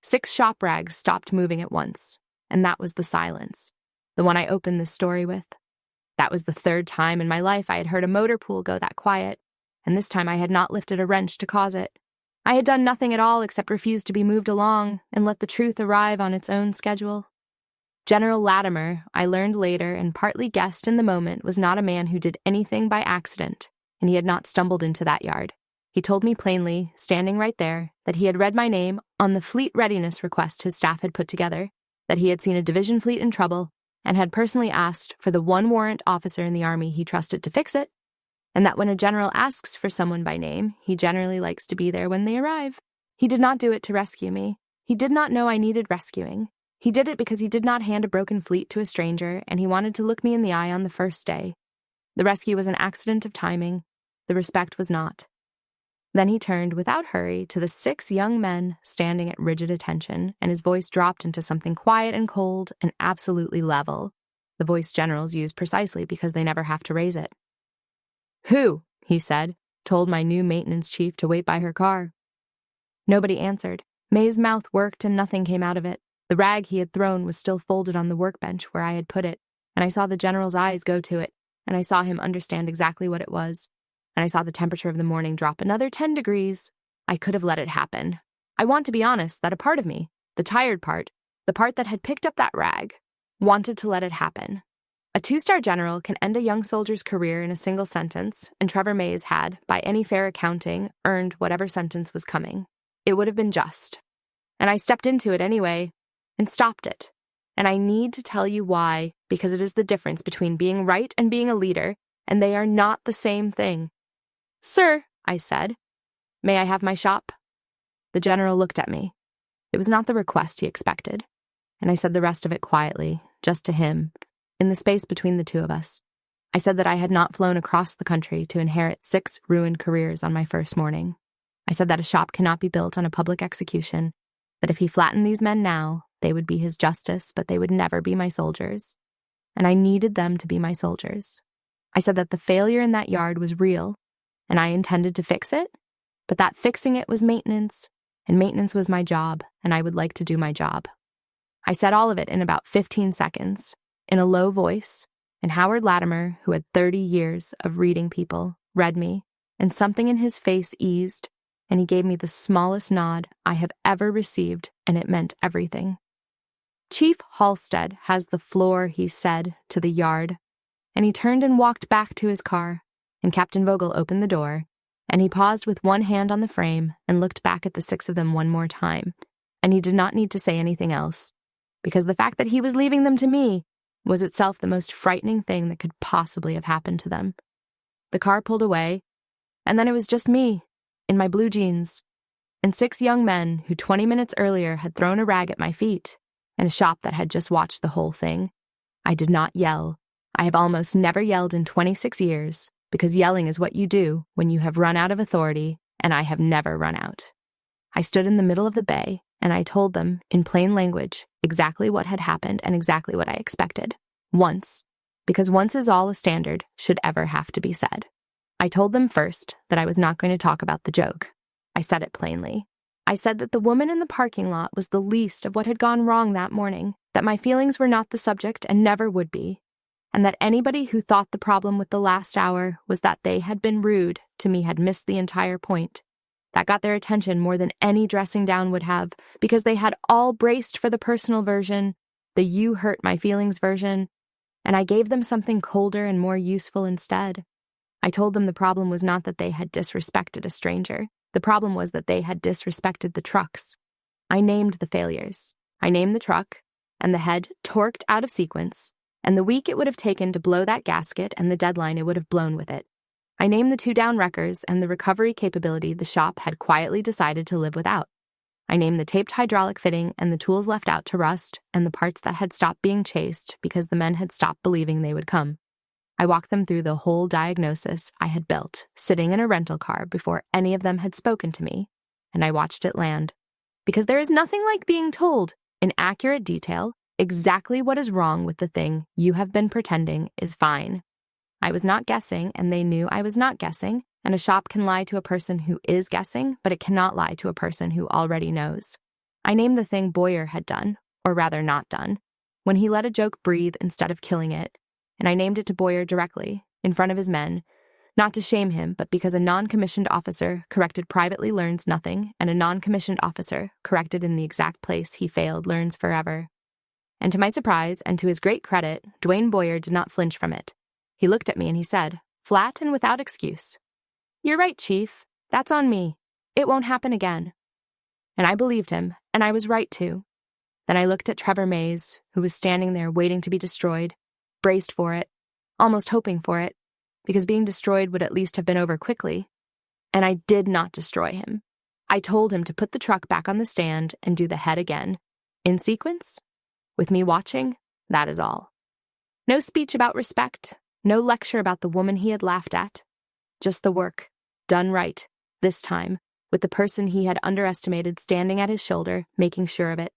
6 shop rags stopped moving at once, and that was the silence, the one I opened this story with. That was the 3rd time in my life I had heard a motor pool go that quiet, and this time I had not lifted a wrench to cause it. I had done nothing at all except refuse to be moved along and let the truth arrive on its own schedule. General Latimer, I learned later and partly guessed in the moment, was not a man who did anything by accident, and he had not stumbled into that yard. He told me plainly, standing right there, that he had read my name on the fleet readiness request his staff had put together, that he had seen a division fleet in trouble, and had personally asked for the one warrant officer in the Army he trusted to fix it, and that when a general asks for someone by name, he generally likes to be there when they arrive. He did not do it to rescue me. He did not know I needed rescuing. He did it because he did not hand a broken fleet to a stranger, and he wanted to look me in the eye on the first day. The rescue was an accident of timing. The respect was not. Then he turned without hurry to the 6 young men standing at rigid attention, and his voice dropped into something quiet and cold and absolutely level, the voice generals use precisely because they never have to raise it. "Who?" he said, told my new maintenance chief to wait by her car. Nobody answered. May's mouth worked and nothing came out of it. The rag he had thrown was still folded on the workbench where I had put it, and I saw the general's eyes go to it, and I saw him understand exactly what it was, and I saw the temperature of the morning drop another 10 degrees. I could have let it happen. I want to be honest that a part of me, the tired part, the part that had picked up that rag, wanted to let it happen. A 2-star general can end a young soldier's career in a single sentence, and Trevor Mays had, by any fair accounting, earned whatever sentence was coming. It would have been just. And I stepped into it anyway, and stopped it. And I need to tell you why, because it is the difference between being right and being a leader, and they are not the same thing. "Sir," I said, "may I have my shop?" The general looked at me. It was not the request he expected, and I said the rest of it quietly, just to him, in the space between the 2 of us. I said that I had not flown across the country to inherit 6 ruined careers on my first morning. I said that a shop cannot be built on a public execution, that if he flattened these men now, they would be his justice, but they would never be my soldiers. And I needed them to be my soldiers. I said that the failure in that yard was real, and I intended to fix it, but that fixing it was maintenance, and maintenance was my job, and I would like to do my job. I said all of it in about 15 seconds, in a low voice, and Howard Latimer, who had 30 years of reading people, read me, and something in his face eased, and he gave me the smallest nod I have ever received, and it meant everything. "Chief Halstead has the floor," he said to the yard, and he turned and walked back to his car, and Captain Vogel opened the door, and he paused with one hand on the frame and looked back at the 6 of them one more time, and he did not need to say anything else, because the fact that he was leaving them to me was itself the most frightening thing that could possibly have happened to them. The car pulled away, and then it was just me, in my blue jeans, and 6 young men who 20 minutes earlier had thrown a rag at my feet, and a shop that had just watched the whole thing. I did not yell. I have almost never yelled in 26 years, because yelling is what you do when you have run out of authority, and I have never run out. I stood in the middle of the bay, and I told them, in plain language, exactly what had happened and exactly what I expected. Once, because once is all a standard should ever have to be said. I told them first that I was not going to talk about the joke. I said it plainly. I said that the woman in the parking lot was the least of what had gone wrong that morning, that my feelings were not the subject and never would be, and that anybody who thought the problem with the last hour was that they had been rude to me had missed the entire point. That got their attention more than any dressing down would have, because they had all braced for the personal version, the "you hurt my feelings" version, and I gave them something colder and more useful instead. I told them the problem was not that they had disrespected a stranger. The problem was that they had disrespected the trucks. I named the failures. I named the truck, and the head torqued out of sequence, and the week it would have taken to blow that gasket and the deadline it would have blown with it. I named the 2 down wreckers and the recovery capability the shop had quietly decided to live without. I named the taped hydraulic fitting and the tools left out to rust and the parts that had stopped being chased because the men had stopped believing they would come. I walked them through the whole diagnosis I had built, sitting in a rental car before any of them had spoken to me, and I watched it land. Because there is nothing like being told, in accurate detail, exactly what is wrong with the thing you have been pretending is fine. I was not guessing, and they knew I was not guessing, and a shop can lie to a person who is guessing, but it cannot lie to a person who already knows. I named the thing Boyer had done, or rather not done, when he let a joke breathe instead of killing it, and I named it to Boyer directly, in front of his men, not to shame him, but because a non-commissioned officer corrected privately learns nothing, and a non-commissioned officer corrected in the exact place he failed learns forever. And to my surprise, and to his great credit, Dwayne Boyer did not flinch from it. He looked at me and he said, flat and without excuse, "You're right, Chief. That's on me. It won't happen again." And I believed him, and I was right too. Then I looked at Trevor Mays, who was standing there waiting to be destroyed, braced for it, almost hoping for it, because being destroyed would at least have been over quickly. And I did not destroy him. I told him to put the truck back on the stand and do the head again. In sequence? With me watching? That is all. No speech about respect, no lecture about the woman he had laughed at. Just the work, done right, this time, with the person he had underestimated standing at his shoulder, making sure of it.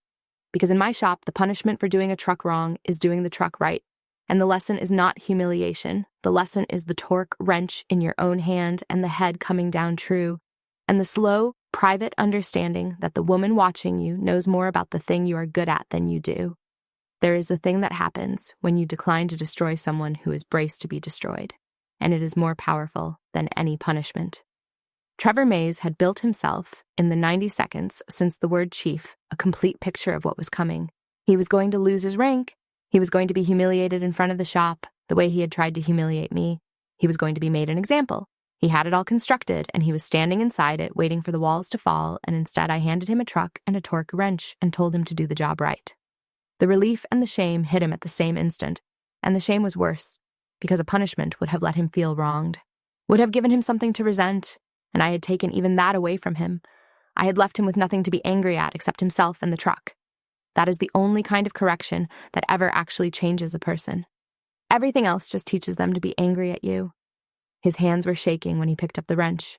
Because in my shop, the punishment for doing a truck wrong is doing the truck right. And the lesson is not humiliation. The lesson is the torque wrench in your own hand and the head coming down true, and the slow, private understanding that the woman watching you knows more about the thing you are good at than you do. There is a thing that happens when you decline to destroy someone who is braced to be destroyed, and it is more powerful than any punishment. Trevor Mays had built himself, in the 90 seconds since the word chief, a complete picture of what was coming. He was going to lose his rank. He was going to be humiliated in front of the shop, the way he had tried to humiliate me. He was going to be made an example. He had it all constructed, and he was standing inside it, waiting for the walls to fall, and instead I handed him a truck and a torque wrench and told him to do the job right. The relief and the shame hit him at the same instant, and the shame was worse, because a punishment would have let him feel wronged, would have given him something to resent, and I had taken even that away from him. I had left him with nothing to be angry at except himself and the truck. That is the only kind of correction that ever actually changes a person. Everything else just teaches them to be angry at you. His hands were shaking when he picked up the wrench.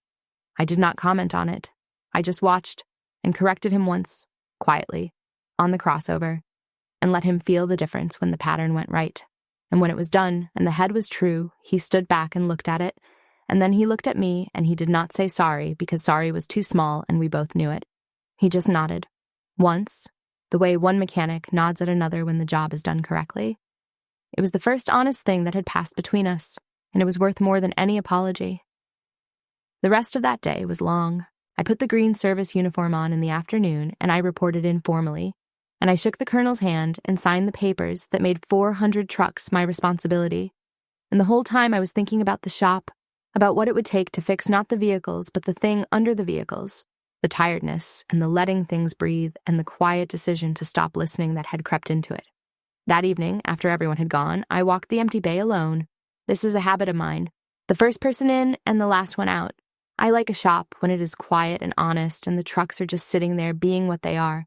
I did not comment on it. I just watched and corrected him once, quietly, on the crossover, and let him feel the difference when the pattern went right. And when it was done and the head was true, he stood back and looked at it, and then he looked at me and he did not say sorry because sorry was too small and we both knew it. He just nodded. Once, the way one mechanic nods at another when the job is done correctly. It was the first honest thing that had passed between us, and it was worth more than any apology. The rest of that day was long. I put the green service uniform on in the afternoon, and I reported in formally, and I shook the colonel's hand and signed the papers that made 400 trucks my responsibility. And the whole time I was thinking about the shop, about what it would take to fix not the vehicles, but the thing under the vehicles. The tiredness and the letting things breathe and the quiet decision to stop listening that had crept into it. That evening, after everyone had gone, I walked the empty bay alone. This is a habit of mine. The first person in and the last one out. I like a shop when it is quiet and honest and the trucks are just sitting there being what they are.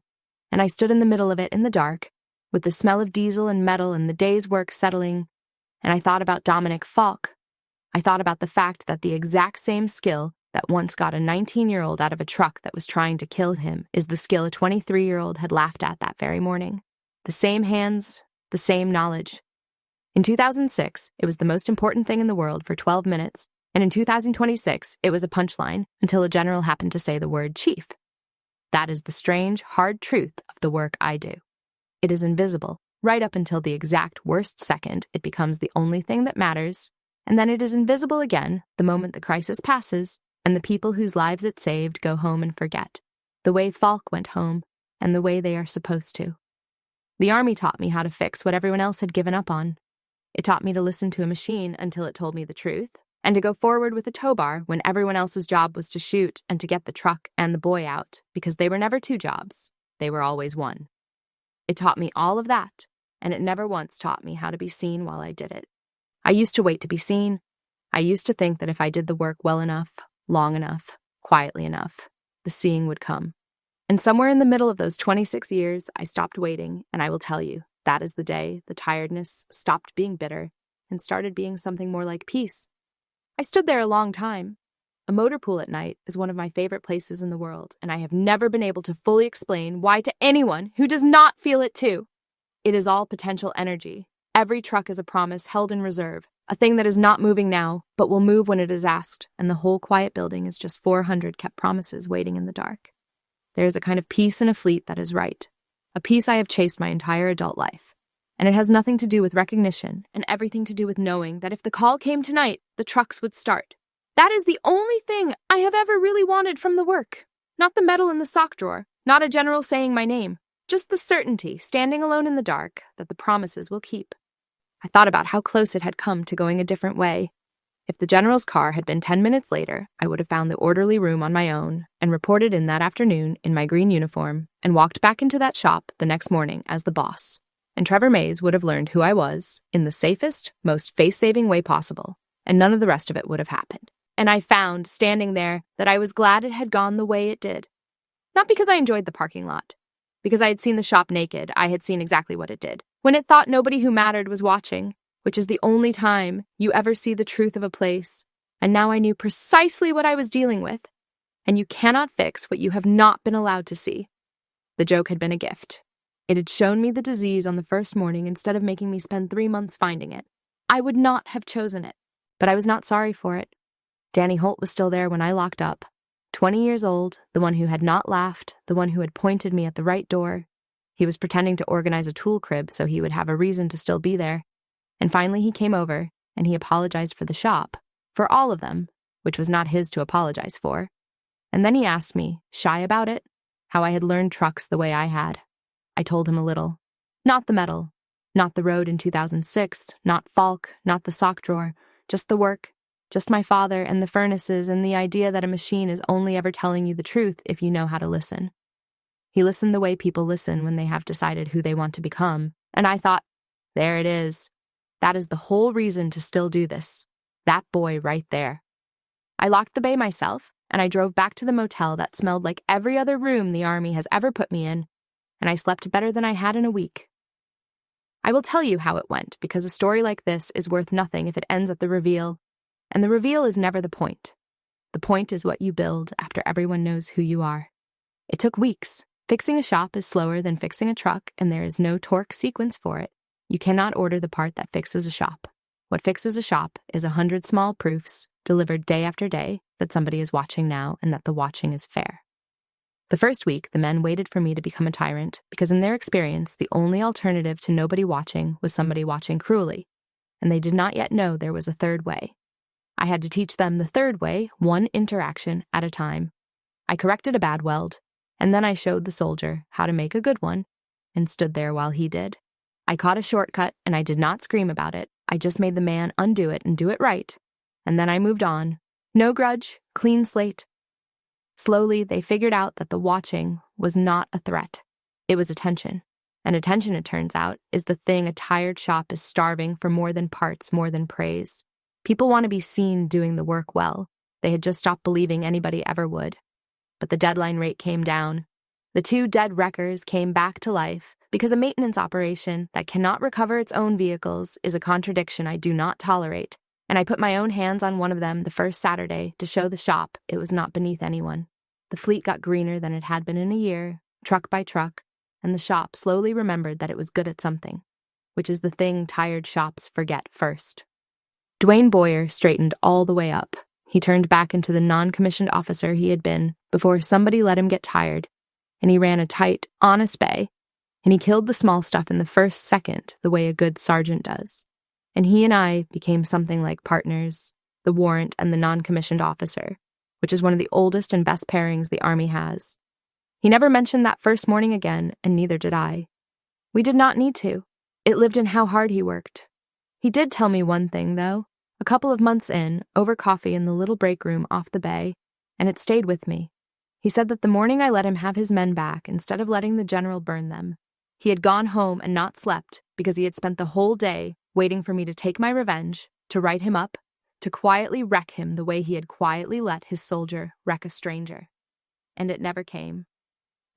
And I stood in the middle of it in the dark, with the smell of diesel and metal and the day's work settling, and I thought about Dominic Falk. I thought about the fact that the exact same skill that once got a 19-year-old out of a truck that was trying to kill him is the skill a 23-year-old had laughed at that very morning. The same hands, the same knowledge. In 2006, it was the most important thing in the world for 12 minutes, and in 2026, it was a punchline until a general happened to say the word chief. That is the strange, hard truth of the work I do. It is invisible, right up until the exact worst second it becomes the only thing that matters, and then it is invisible again the moment the crisis passes and the people whose lives it saved go home and forget, the way Falk went home, and the way they are supposed to. The army taught me how to fix what everyone else had given up on. It taught me to listen to a machine until it told me the truth, and to go forward with a tow bar when everyone else's job was to shoot and to get the truck and the boy out, because they were never two jobs. They were always one. It taught me all of that, and it never once taught me how to be seen while I did it. I used to wait to be seen. I used to think that if I did the work well enough, long enough, quietly enough, the seeing would come. And somewhere in the middle of those 26 years, I stopped waiting, and I will tell you, that is the day the tiredness stopped being bitter and started being something more like peace. I stood there a long time. A motor pool at night is one of my favorite places in the world, and I have never been able to fully explain why to anyone who does not feel it too. It is all potential energy. Every truck is a promise held in reserve, a thing that is not moving now, but will move when it is asked, and the whole quiet building is just 400 kept promises waiting in the dark. There is a kind of peace in a fleet that is right, a peace I have chased my entire adult life. And it has nothing to do with recognition and everything to do with knowing that if the call came tonight, the trucks would start. That is the only thing I have ever really wanted from the work. Not the medal in the sock drawer, not a general saying my name, just the certainty, standing alone in the dark, that the promises will keep. I thought about how close it had come to going a different way. If the general's car had been 10 minutes later, I would have found the orderly room on my own and reported in that afternoon in my green uniform and walked back into that shop the next morning as the boss. And Trevor Mays would have learned who I was in the safest, most face-saving way possible, and none of the rest of it would have happened. And I found, standing there, that I was glad it had gone the way it did. Not because I enjoyed the parking lot. Because I had seen the shop naked, I had seen exactly what it did. When it thought nobody who mattered was watching, which is the only time you ever see the truth of a place. And now I knew precisely what I was dealing with. And you cannot fix what you have not been allowed to see. The joke had been a gift. It had shown me the disease on the first morning instead of making me spend 3 months finding it. I would not have chosen it, but I was not sorry for it. Danny Holt was still there when I locked up. 20 years old, the one who had not laughed, the one who had pointed me at the right door. He was pretending to organize a tool crib so he would have a reason to still be there. And finally he came over, and he apologized for the shop, for all of them, which was not his to apologize for. And then he asked me, shy about it, how I had learned trucks the way I had. I told him a little. Not the medal, not the road in 2006, not Falk, not the sock drawer, just the work, just my father and the furnaces and the idea that a machine is only ever telling you the truth if you know how to listen. He listened the way people listen when they have decided who they want to become, and I thought, there it is. That is the whole reason to still do this. That boy right there. I locked the bay myself, and I drove back to the motel that smelled like every other room the Army has ever put me in, and I slept better than I had in a week. I will tell you how it went, because a story like this is worth nothing if it ends at the reveal, and the reveal is never the point. The point is what you build after everyone knows who you are. It took weeks. Fixing a shop is slower than fixing a truck, and there is no torque sequence for it. You cannot order the part that fixes a shop. What fixes a shop is 100 small proofs delivered day after day that somebody is watching now and that the watching is fair. The first week, the men waited for me to become a tyrant because in their experience, the only alternative to nobody watching was somebody watching cruelly, and they did not yet know there was a third way. I had to teach them the third way, one interaction at a time. I corrected a bad weld, and then I showed the soldier how to make a good one, and stood there while he did. I caught a shortcut, and I did not scream about it. I just made the man undo it and do it right, and then I moved on. No grudge, clean slate. Slowly, they figured out that the watching was not a threat. It was attention. And attention, it turns out, is the thing a tired shop is starving for more than parts, more than praise. People want to be seen doing the work well. They had just stopped believing anybody ever would. But the deadline rate came down. The 2 dead wreckers came back to life because a maintenance operation that cannot recover its own vehicles is a contradiction I do not tolerate. And I put my own hands on one of them the first Saturday to show the shop it was not beneath anyone. The fleet got greener than it had been in a year, truck by truck, and the shop slowly remembered that it was good at something, which is the thing tired shops forget first. Dwayne Boyer straightened all the way up. He turned back into the non-commissioned officer he had been before somebody let him get tired, and he ran a tight, honest bay, and he killed the small stuff in the first second the way a good sergeant does. And he and I became something like partners, the warrant and the non-commissioned officer, which is one of the oldest and best pairings the Army has. He never mentioned that first morning again, and neither did I. We did not need to. It lived in how hard he worked. He did tell me one thing, though. A couple of months in, over coffee in the little break room off the bay, and it stayed with me. He said that the morning I let him have his men back instead of letting the general burn them, he had gone home and not slept because he had spent the whole day waiting for me to take my revenge, to write him up, to quietly wreck him the way he had quietly let his soldier wreck a stranger. And it never came.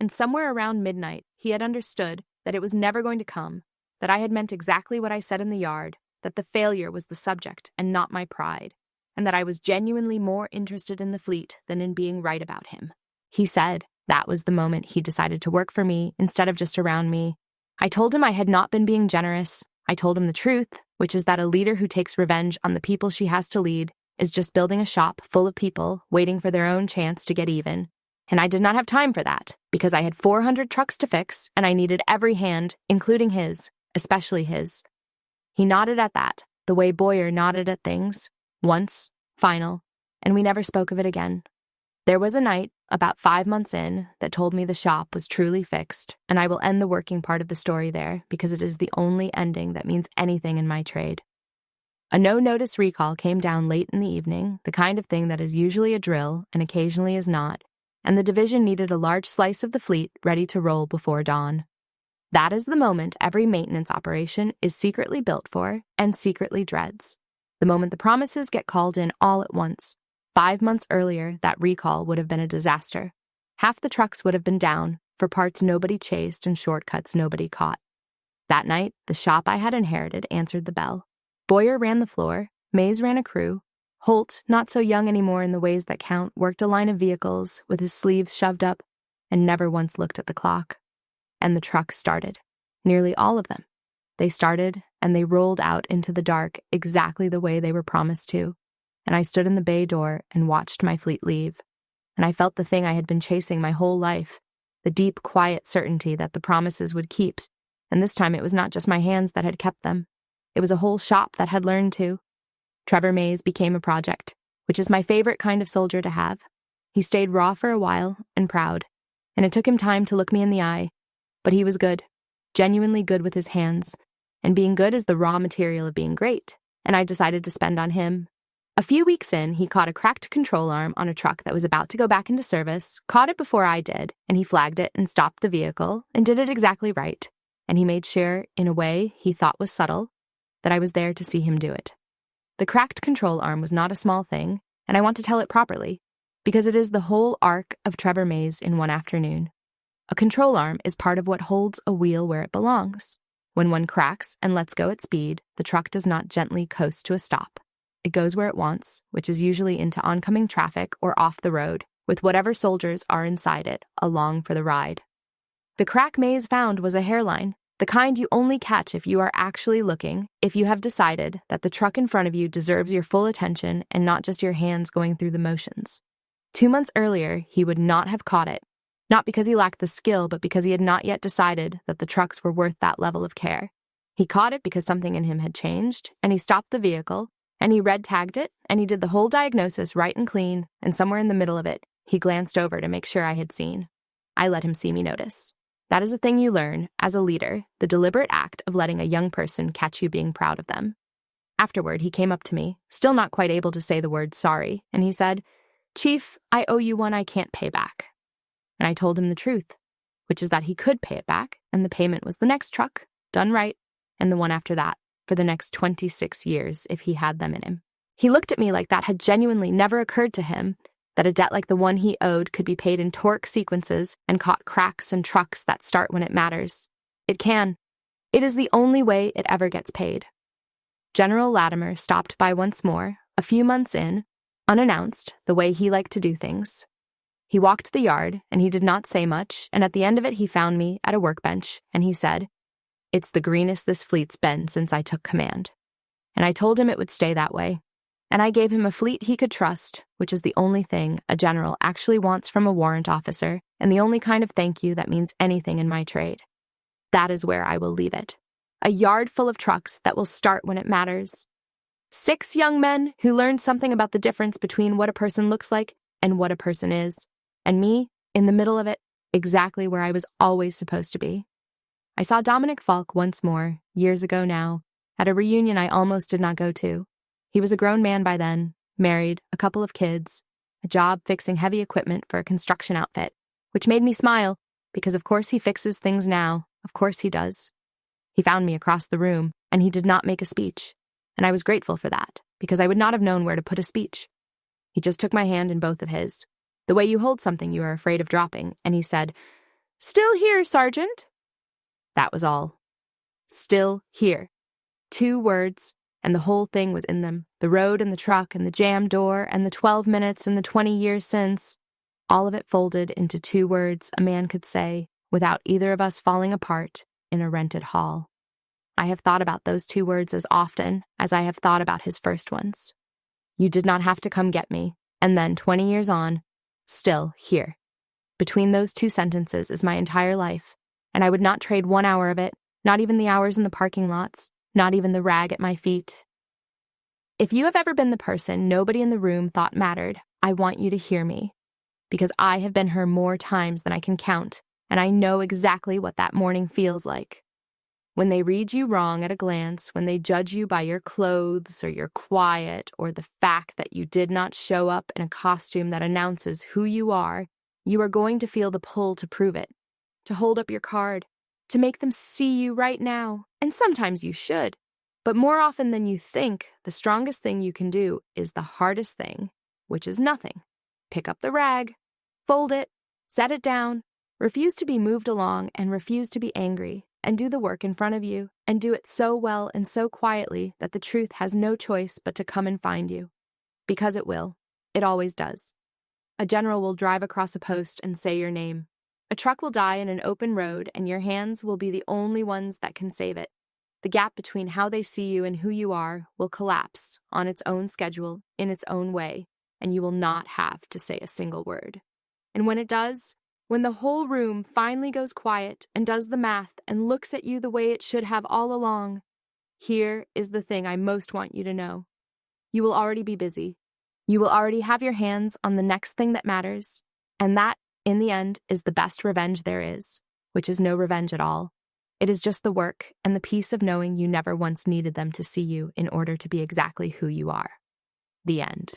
And somewhere around midnight, he had understood that it was never going to come, that I had meant exactly what I said in the yard, that the failure was the subject and not my pride, and that I was genuinely more interested in the fleet than in being right about him. He said that was the moment he decided to work for me instead of just around me. I told him I had not been being generous. I told him the truth, which is that a leader who takes revenge on the people she has to lead is just building a shop full of people waiting for their own chance to get even. And I did not have time for that, because I had 400 trucks to fix, and I needed every hand, including his, especially his. He nodded at that, the way Boyer nodded at things, once, final, and we never spoke of it again. There was a night, about 5 months in, that told me the shop was truly fixed, and I will end the working part of the story there, because it is the only ending that means anything in my trade. A no-notice recall came down late in the evening, the kind of thing that is usually a drill and occasionally is not, and the division needed a large slice of the fleet ready to roll before dawn. That is the moment every maintenance operation is secretly built for and secretly dreads. The moment the promises get called in all at once. 5 months earlier, that recall would have been a disaster. Half the trucks would have been down, for parts nobody chased and shortcuts nobody caught. That night, the shop I had inherited answered the bell. Boyer ran the floor, Mays ran a crew. Holt, not so young anymore in the ways that count, worked a line of vehicles with his sleeves shoved up and never once looked at the clock. And the trucks started. Nearly all of them. They started, and they rolled out into the dark exactly the way they were promised to. And I stood in the bay door and watched my fleet leave. And I felt the thing I had been chasing my whole life, the deep, quiet certainty that the promises would keep. And this time it was not just my hands that had kept them. It was a whole shop that had learned to. Trevor Mays became a project, which is my favorite kind of soldier to have. He stayed raw for a while and proud, and it took him time to look me in the eye. But he was good, genuinely good with his hands, and being good is the raw material of being great, and I decided to spend on him. A few weeks in, he caught a cracked control arm on a truck that was about to go back into service, caught it before I did, and he flagged it and stopped the vehicle and did it exactly right. And he made sure, in a way he thought was subtle, that I was there to see him do it. The cracked control arm was not a small thing, and I want to tell it properly, because it is the whole arc of Trevor Mays in one afternoon. A control arm is part of what holds a wheel where it belongs. When one cracks and lets go at speed, the truck does not gently coast to a stop. It goes where it wants, which is usually into oncoming traffic or off the road, with whatever soldiers are inside it, along for the ride. The crack Mays found was a hairline, the kind you only catch if you are actually looking, if you have decided that the truck in front of you deserves your full attention and not just your hands going through the motions. 2 months earlier, he would not have caught it, not because he lacked the skill, but because he had not yet decided that the trucks were worth that level of care. He caught it because something in him had changed, and he stopped the vehicle, and he red-tagged it, and he did the whole diagnosis right and clean, and somewhere in the middle of it, he glanced over to make sure I had seen. I let him see me notice. That is a thing you learn, as a leader, the deliberate act of letting a young person catch you being proud of them. Afterward, he came up to me, still not quite able to say the word sorry, and he said, "Chief, I owe you one I can't pay back." And I told him the truth, which is that he could pay it back, and the payment was the next truck, done right, and the one after that, for the next 26 years if he had them in him. He looked at me like that had genuinely never occurred to him, that a debt like the one he owed could be paid in torque sequences and caught cracks and trucks that start when it matters. It can. It is the only way it ever gets paid. General Latimer stopped by once more, a few months in, unannounced, the way he liked to do things. He walked the yard, and he did not say much, and at the end of it he found me at a workbench, and he said, "It's the greenest this fleet's been since I took command." And I told him it would stay that way. And I gave him a fleet he could trust, which is the only thing a general actually wants from a warrant officer, and the only kind of thank you that means anything in my trade. That is where I will leave it. A yard full of trucks that will start when it matters. 6 young men who learned something about the difference between what a person looks like and what a person is. And me, in the middle of it, exactly where I was always supposed to be. I saw Dominic Falk once more, years ago now, at a reunion I almost did not go to. He was a grown man by then, married, a couple of kids, a job fixing heavy equipment for a construction outfit, which made me smile because of course he fixes things now, of course he does. He found me across the room, and he did not make a speech, and I was grateful for that because I would not have known where to put a speech. He just took my hand in both of his, the way you hold something you are afraid of dropping, and he said, "Still here, Sergeant." That was all. Still here. 2 words, and the whole thing was in them. The road and the truck and the jam door and the 12 minutes and the 20 years since. All of it folded into 2 words a man could say without either of us falling apart in a rented hall. I have thought about those 2 words as often as I have thought about his first ones. You did not have to come get me, and then 20 years on, still here. Between those 2 sentences is my entire life, and I would not trade 1 hour of it, not even the hours in the parking lots, not even the rag at my feet. If you have ever been the person nobody in the room thought mattered, I want you to hear me, because I have been her more times than I can count, and I know exactly what that morning feels like. When they read you wrong at a glance, when they judge you by your clothes or your quiet or the fact that you did not show up in a costume that announces who you are going to feel the pull to prove it, to hold up your card, to make them see you right now, and sometimes you should. But more often than you think, the strongest thing you can do is the hardest thing, which is nothing. Pick up the rag, fold it, set it down, refuse to be moved along and refuse to be angry, and do the work in front of you, and do it so well and so quietly that the truth has no choice but to come and find you. Because it will. It always does. A general will drive across a post and say your name. A truck will die in an open road, and your hands will be the only ones that can save it. The gap between how they see you and who you are will collapse on its own schedule, in its own way, and you will not have to say a single word. And when it does, when the whole room finally goes quiet and does the math and looks at you the way it should have all along, here is the thing I most want you to know. You will already be busy. You will already have your hands on the next thing that matters, and that, in the end, is the best revenge there is, which is no revenge at all. It is just the work and the peace of knowing you never once needed them to see you in order to be exactly who you are. The end.